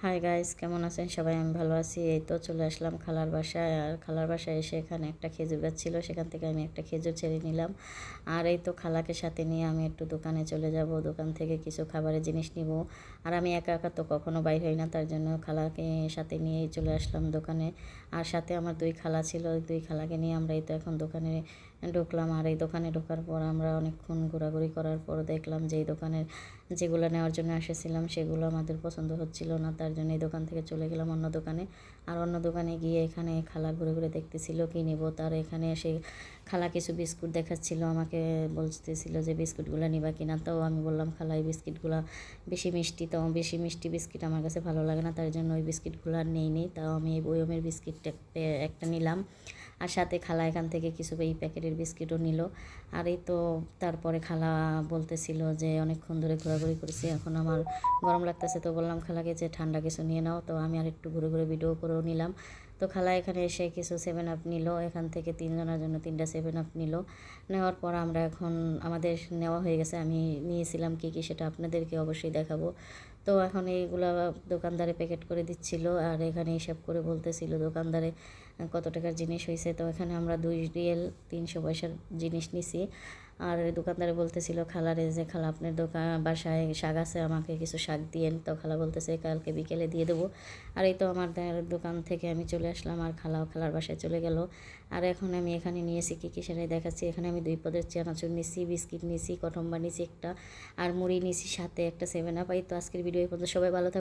Hi guys, কেমন আছেন সবাই? আমি ভালো আছি। এই তো চলে আসলাম খালার বাসায়। আর খালার বাসায় এসে এখানে একটা খেজুর গাছ ছিল, সেখান থেকে আমি একটা খেজুর ছেড়ে নিলাম। আর এই তো খালাকে সাথে নিয়ে আমি একটু দোকানে চলে যাব, দোকান থেকে কিছু খাবারের জিনিস নিব। আর আমি একা একা তো কখনো বাইর হই না, তার জন্য খালাকে সাথে নিয়েই চলে আসলাম দোকানে। আর সাথে আমার দুই খালা ছিল, ওই দুই খালাকে নিয়ে আমরা এই তো এখন দোকানে ঢুকলাম। আর এই দোকানে ঢোকার পর আমরা অনেকক্ষণ ঘোরাঘুরি করার পর দেখলাম যে এই দোকানের যেগুলো নেওয়ার জন্য এসেছিলাম সেগুলো আমাদের পছন্দ হচ্ছিল না, তার জন্য এই দোকান থেকে চলে গেলাম অন্য দোকানে। আর অন্য দোকানে গিয়ে এখানে খালা ঘুরে ঘুরে দেখতেছিল কী নেব। তার এখানে এসে খালা কিছু বিস্কুট দেখাচ্ছিল, আমাকে বলতেছিল যে বিস্কুটগুলো নিবা কিনা। তো আমি বললাম খালা এই বিস্কিটগুলো বেশি মিষ্টি, তো বেশি মিষ্টি বিস্কিট আমার কাছে ভালো লাগে না, তার জন্য ওই বিস্কিটগুলো আর নেই। তাও আমি এই বয়মের বিস্কিটটা একটা নিলাম। আর সাথে খালা এখান থেকে কিছু এই প্যাকেটের বিস্কিটও নিল। আর এই তো তারপরে খালা বলতেছিল যে অনেকক্ষণ ধরে ঘোরাঘুরি করেছি, এখন আমার গরম লাগতেছে। তো বললাম খালাকে যে ঠান্ডা কিছু নিয়ে নাও। তো আমি আর একটু ঘুরে ঘুরে ভিডিও করেও নিলাম। তো খালা এখানে এসে কিছু 7 আপ নিল, এখান থেকে 3 জনের জন্য 3টা 7 আপ নিল। নেওয়ার পর আমরা এখন আমাদের নেওয়া হয়ে গেছে। আমি নিয়েছিলাম কী কী সেটা আপনাদেরকে অবশ্যই দেখাবো। তো এখন এইগুলো দোকানদারে প্যাকেট করে দিচ্ছিল, আর এখানে হিসাব করে বলতেছিল দোকানদারে কত টাকার জিনিস হয়েছে। তো এখানে আমরা 2 রিয়েল 300 পয়সার জিনিস নিছি। আর দোকানদারে বলতেছিল খালারে যে খালা আপনার বাসায় শাক আছে, আমাকে কিছু শাক দিয়েন। তো খালা বলতেছে কালকে বিকেলে দিয়ে দেবো। আর এই তো আমার দোকান থেকে আমি চলে আসলাম, আর খালাও খালার বাসায় চলে গেল। আর এখন আমি এখানে নিয়েছি কী কী সেটাই দেখাচ্ছি। এখানে আমি 2 পদের চানাচুর নিছি, বিস্কিট নিছি, কটম্বা নিছি একটা, আর মুড়ি নিছি, সাথে একটা 7 আপ। এই তো আজকের ভিডিও এই পর্যন্ত। সবাই ভালো থাকবেন।